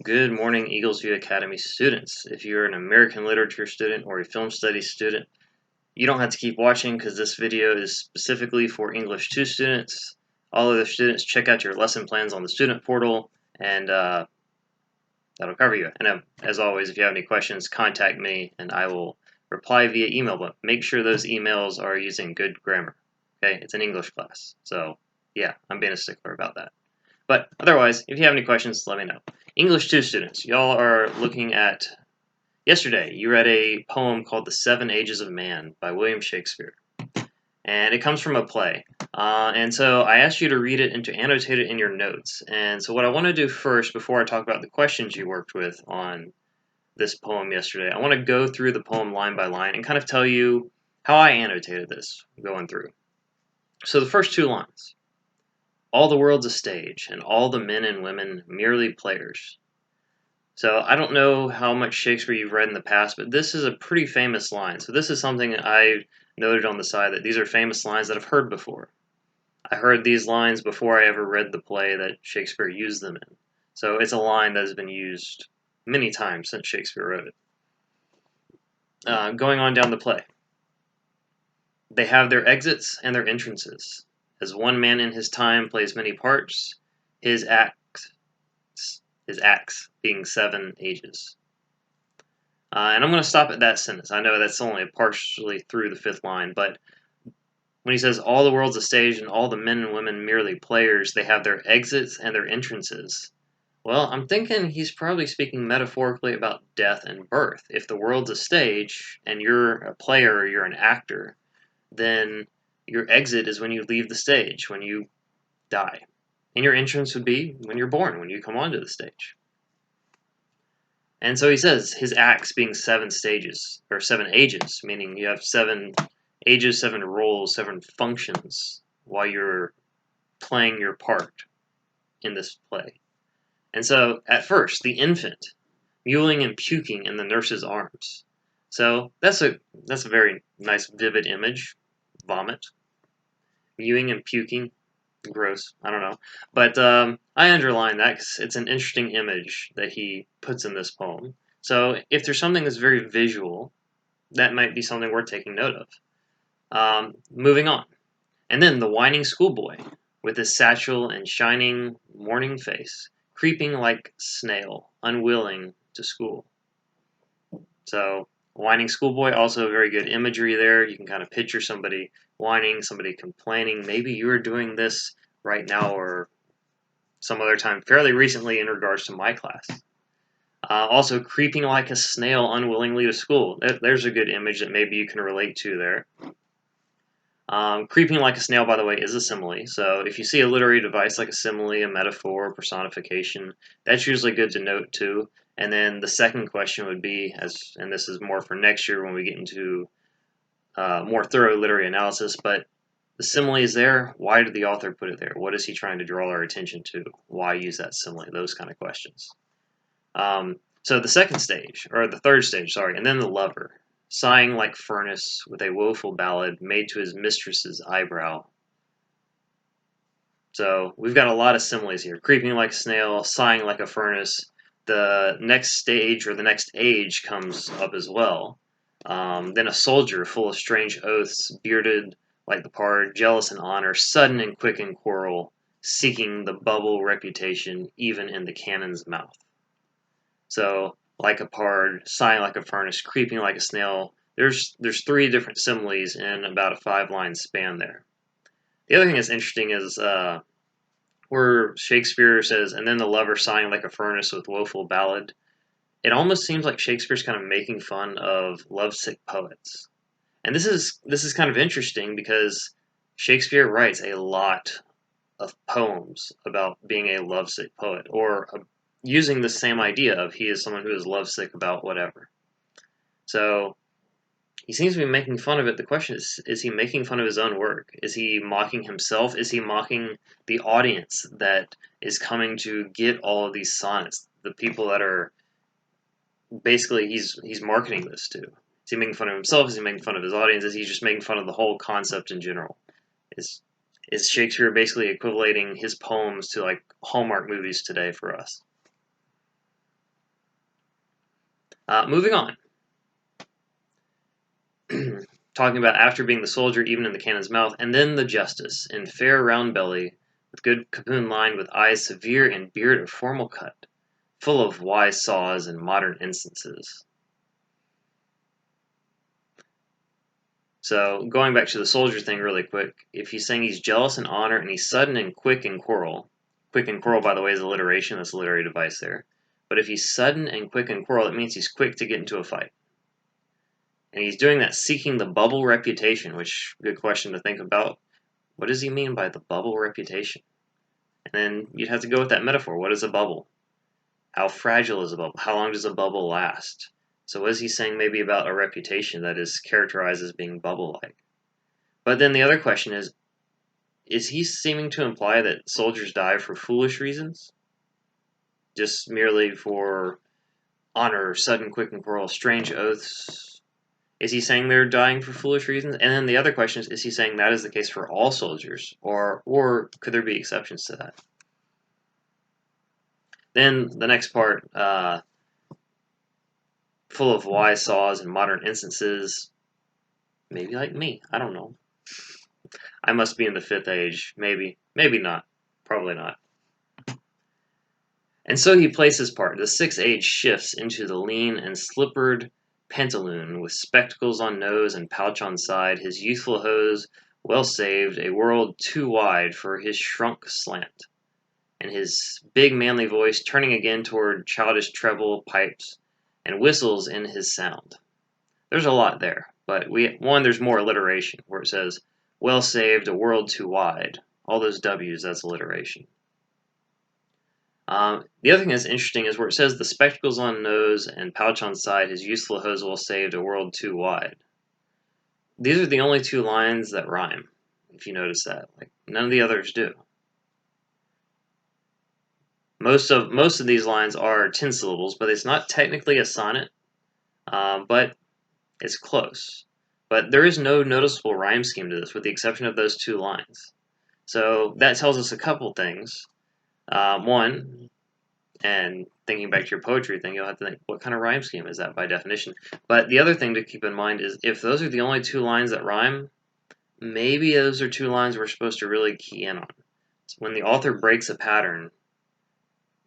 Good morning, Eagles View Academy students. If you're an American literature student or a film studies student, you don't have to keep watching because this video is specifically for English 2 students. All other students, check out your lesson plans on the student portal, and that'll cover you. And as always, if you have any questions, contact me and I will reply via email, but make sure those emails are using good grammar. Okay, it's an English class, so yeah, I'm being a stickler about that. But otherwise, if you have any questions, let me know. English 2 students, y'all are looking at, yesterday, you read a poem called The Seven Ages of Man by William Shakespeare. And it comes from a play. And so I asked you to read it and to annotate it in your notes. And so what I want to do first, before I talk about the questions you worked with on this poem yesterday, I want to go through the poem line by line and kind of tell you how I annotated this going through. So the first 2 lines. All the world's a stage, and all the men and women merely players. So I don't know how much Shakespeare you've read in the past, but this is a pretty famous line. So this is something I noted on the side, that these are famous lines that I've heard before. I heard these lines before I ever read the play that Shakespeare used them in. So it's a line that has been used many times since Shakespeare wrote it. Going on down the play. They have their exits and their entrances. As one man in his time plays many parts, his acts being 7 ages. And I'm going to stop at that sentence. I know that's only partially through the 5th line, but when he says all the world's a stage and all the men and women merely players, they have their exits and their entrances. Well, I'm thinking he's probably speaking metaphorically about death and birth. If the world's a stage and you're a player or you're an actor, then your exit is when you leave the stage, when you die. And your entrance would be when you're born, when you come onto the stage. And so he says his acts being 7 stages, or 7 ages, meaning you have 7 ages, 7 roles, 7 functions while you're playing your part in this play. And so at first, the infant, mewling and puking in the nurse's arms. So that's a very nice, vivid image. Vomit, mewing and puking. Gross. I don't know. But I underline that because it's an interesting image that he puts in this poem. So if there's something that's very visual, that might be something worth taking note of. Moving on. And then the whining schoolboy, with his satchel and shining morning face, creeping like snail, unwilling to school. So whining schoolboy, also very good imagery there. You can kind of picture somebody whining, somebody complaining. Maybe you are doing this right now or some other time fairly recently in regards to my class. Also, creeping like a snail unwillingly to school. There's a good image that maybe you can relate to there. Creeping like a snail, by the way, is a simile. So if you see a literary device like a simile, a metaphor, personification, that's usually good to note too. And then the second question would be, and this is more for next year when we get into more thorough literary analysis, but the simile is there. Why did the author put it there? What is he trying to draw our attention to? Why use that simile? Those kind of questions. So the second stage, or the third stage, sorry, and then the lover, sighing like furnace with a woeful ballad made to his mistress's eyebrow. So we've got a lot of similes here. Creeping like a snail, sighing like a furnace. The next stage, or the next age, comes up as well. Then a soldier full of strange oaths, bearded like the pard, jealous in honor, sudden and quick in quarrel, seeking the bubble reputation even in the cannon's mouth. So, like a pard, sighing like a furnace, creeping like a snail. There's 3 different similes in about a 5-line span there. The other thing that's interesting is where Shakespeare says, and then the lover sighing like a furnace with woeful ballad. It almost seems like Shakespeare's kind of making fun of lovesick poets. And this is kind of interesting because Shakespeare writes a lot of poems about being a lovesick poet, or using the same idea of he is someone who is lovesick about whatever. So he seems to be making fun of it. The question is he making fun of his own work? Is he mocking himself? Is he mocking the audience that is coming to get all of these sonnets? The people that are basically he's marketing this to. Is he making fun of himself? Is he making fun of his audience? Is he just making fun of the whole concept in general? Is Shakespeare basically equating his poems to like Hallmark movies today for us? Moving on. Talking about after being the soldier, even in the cannon's mouth, and then the justice, in fair round belly, with good capoon line, with eyes severe, and beard of formal cut, full of wise saws and modern instances. So, going back to the soldier thing really quick, if he's saying he's jealous in honor, and he's sudden and quick in quarrel, quick in quarrel, by the way, is alliteration, that's a literary device there. But if he's sudden and quick in quarrel, it means he's quick to get into a fight. And he's doing that seeking the bubble reputation, which, good question to think about. What does he mean by the bubble reputation? And then you'd have to go with that metaphor. What is a bubble? How fragile is a bubble? How long does a bubble last? So what is he saying maybe about a reputation that is characterized as being bubble-like? But then the other question is he seeming to imply that soldiers die for foolish reasons? Just merely for honor, sudden, quick, and quarrel, strange oaths? Is he saying they're dying for foolish reasons? And then the other question is he saying that is the case for all soldiers? Or could there be exceptions to that? Then the next part, full of wise saws and modern instances. Maybe like me. I don't know. I must be in the fifth age. Maybe. Maybe not. Probably not. And so he plays his part. The sixth age shifts into the lean and slippered pantaloon with spectacles on nose and pouch on side, his youthful hose well saved, a world too wide for his shrunk slant, and his big manly voice turning again toward childish treble pipes and whistles in his sound. There's a lot there, but there's more alliteration where it says, well saved, a world too wide. All those W's, that's alliteration. The other thing that's interesting is where it says the spectacles on nose and pouch on side, his useful hose well saved, a world too wide. These are the only two lines that rhyme, if you notice that. Like, none of the others do. Most of these lines are 10 syllables, but it's not technically a sonnet, but it's close. But there is no noticeable rhyme scheme to this, with the exception of those two lines. So that tells us a couple things. One, and thinking back to your poetry thing, you'll have to think, what kind of rhyme scheme is that by definition? But the other thing to keep in mind is if those are the only two lines that rhyme, maybe those are two lines we're supposed to really key in on. So when the author breaks a pattern,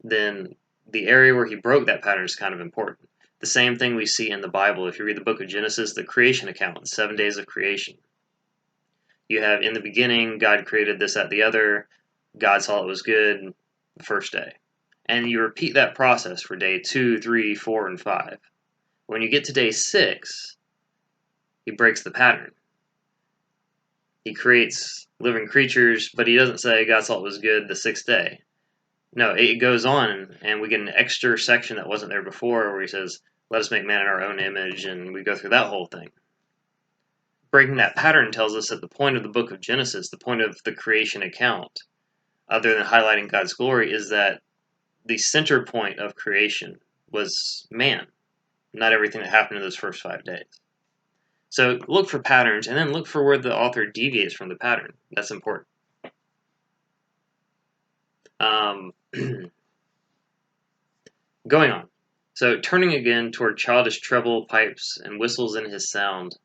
then the area where he broke that pattern is kind of important. The same thing we see in the Bible. If you read the book of Genesis, the creation account, 7 days of creation. You have in the beginning, God created this, that, the other. God saw it was good the first day. And you repeat that process for day 2, 3, 4, and 5. When you get to day 6, he breaks the pattern. He creates living creatures, but he doesn't say God saw it was good the 6th day. No, it goes on, and we get an extra section that wasn't there before where he says, let us make man in our own image, and we go through that whole thing. Breaking that pattern tells us that the point of the book of Genesis, the point of the creation account, other than highlighting God's glory, is that the center point of creation was man, not everything that happened in those first 5 days. So look for patterns, and then look for where the author deviates from the pattern. That's important. Going on. So turning again toward childish treble pipes and whistles in his sound.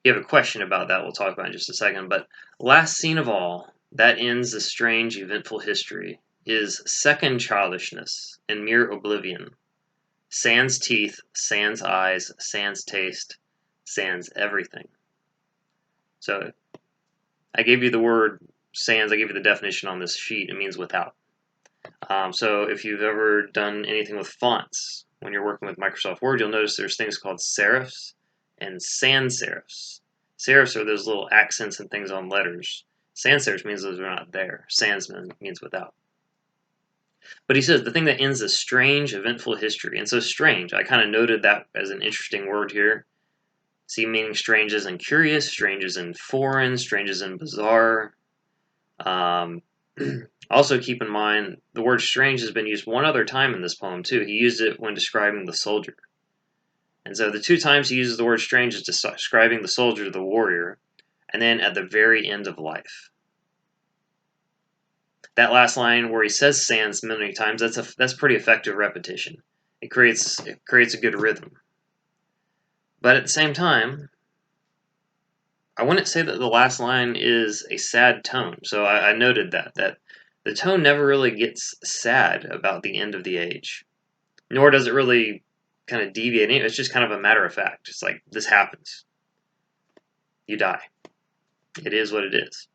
You have a question about that we'll talk about in just a second, but last scene of all, that ends the strange, eventful history, is second childishness and mere oblivion. Sans teeth, sans eyes, sans taste, sans everything. So I gave you the word sans, I gave you the definition on this sheet, it means without. So if you've ever done anything with fonts, when you're working with Microsoft Word, you'll notice there's things called serifs and sans serifs. Serifs are those little accents and things on letters. Sans serifs means those are not there. Sans means without. But he says the thing that ends a strange, eventful history. And so strange, I kind of noted that as an interesting word here. See, meaning strange as in curious, strange as in foreign, strange as in bizarre. Also keep in mind, the word strange has been used one other time in this poem too. He used it when describing the soldier. And so the two times he uses the word strange is describing the soldier, the warrior, and then at the very end of life. That last line where he says sans many times, that's pretty effective repetition. It creates a good rhythm. But at the same time, I wouldn't say that the last line is a sad tone. So I noted that the tone never really gets sad about the end of the age, nor does it really kind of deviate. It's just kind of a matter of fact. It's like, this happens. You die. It is what it is.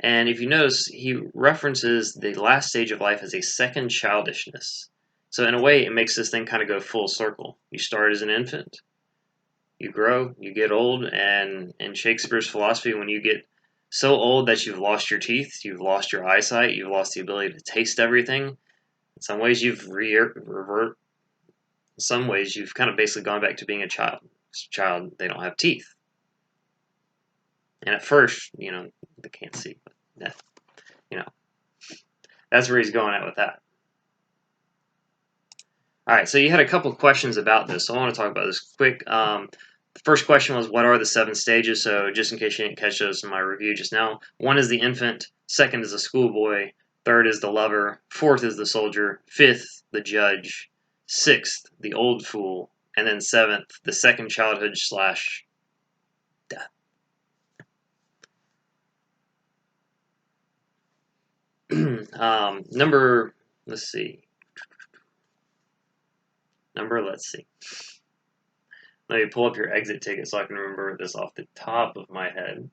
And if you notice, he references the last stage of life as a second childishness. So in a way, it makes this thing kind of go full circle. You start as an infant, you grow, you get old, and in Shakespeare's philosophy, when you get so old that you've lost your teeth, you've lost your eyesight, you've lost the ability to taste everything, in some ways you've revert. In some ways, you've kind of basically gone back to being a child. As a child, they don't have teeth. And at first, they can't see, but that, that's where he's going at with that. All right, so you had a couple questions about this, so I want to talk about this quick. The first question was, what are the 7 stages? So just in case you didn't catch those in my review just now, 1 is the infant, 2nd is the schoolboy, 3rd is the lover, 4th is the soldier, 5th the judge, 6th the old fool, and then 7th the second childhood / death. Let's see. Let's see. Let me pull up your exit ticket so I can remember this off the top of my head.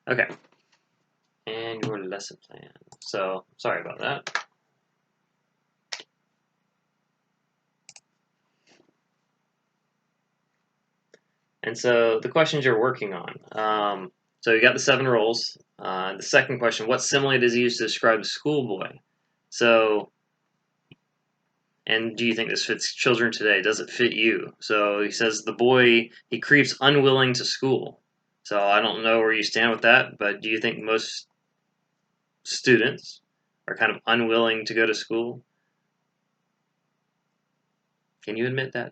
Okay. And your lesson plan. So, sorry about that. And so, the questions you're working on. So, you got the 7 roles. The second question, what simile does he use to describe the schoolboy? So, and do you think this fits children today? Does it fit you? So, he says the boy, he creeps unwilling to school. So, I don't know where you stand with that, but do you think most students are kind of unwilling to go to school? Can you admit that?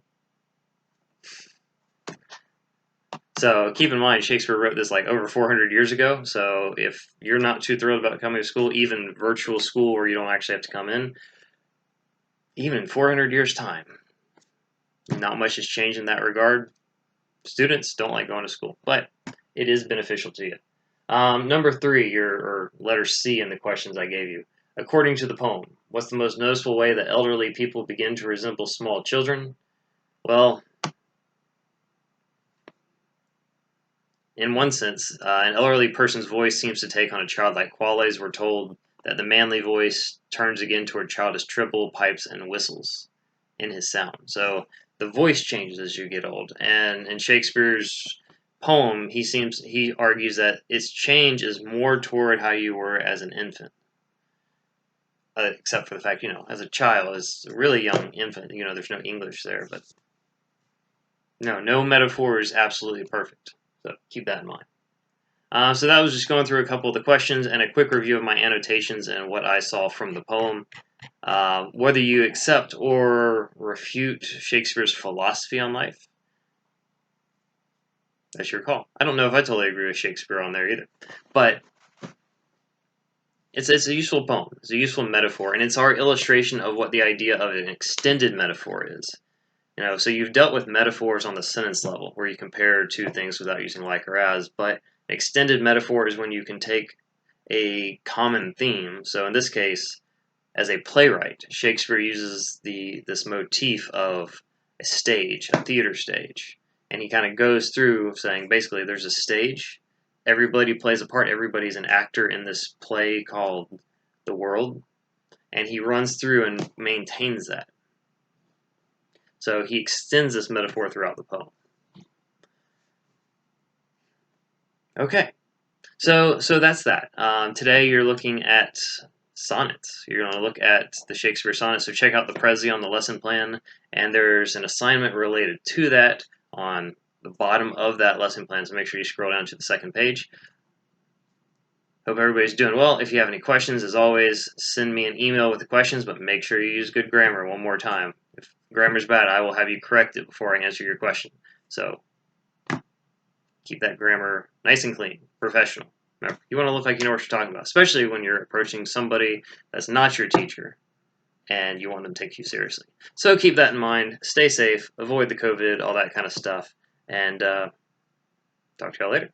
So keep in mind, Shakespeare wrote this like over 400 years ago. So if you're not too thrilled about coming to school, even virtual school where you don't actually have to come in, even in 400 years' time, not much has changed in that regard. Students don't like going to school, but it is beneficial to you. Number 3, or letter C in the questions I gave you. According to the poem, what's the most noticeable way that elderly people begin to resemble small children? Well, in one sense, an elderly person's voice seems to take on a childlike qualities. We're told that the manly voice turns again toward childish triple, pipes, and whistles in his sound. So the voice changes as you get old. And in Shakespeare's poem, he argues that its change is more toward how you were as an infant. Except for the fact, as a child, as a really young infant, there's no English there, but no metaphor is absolutely perfect. So keep that in mind. So that was just going through a couple of the questions and a quick review of my annotations and what I saw from the poem. Whether you accept or refute Shakespeare's philosophy on life, that's your call. I don't know if I totally agree with Shakespeare on there either, but it's a useful poem. It's a useful metaphor, and it's our illustration of what the idea of an extended metaphor is. So you've dealt with metaphors on the sentence level, where you compare two things without using like or as, but extended metaphor is when you can take a common theme. So in this case, as a playwright, Shakespeare uses this motif of a stage, a theater stage, and he kind of goes through saying basically there's a stage, everybody plays a part, everybody's an actor in this play called the world, and he runs through and maintains that. So he extends this metaphor throughout the poem. Okay, so that's that. Today you're looking at sonnets. You're going to look at the Shakespeare sonnets. So check out the Prezi on the lesson plan, and there's an assignment related to that on the bottom of that lesson plan. So make sure you scroll down to the second page. Hope everybody's doing well. If you have any questions, as always, send me an email with the questions, but make sure you use good grammar one more time. If grammar's bad, I will have you correct it before I answer your question. So keep that grammar nice and clean, professional. Remember, you want to look like you know what you're talking about, especially when you're approaching somebody that's not your teacher and you want them to take you seriously. So keep that in mind. Stay safe, avoid the COVID, all that kind of stuff, and talk to y'all later.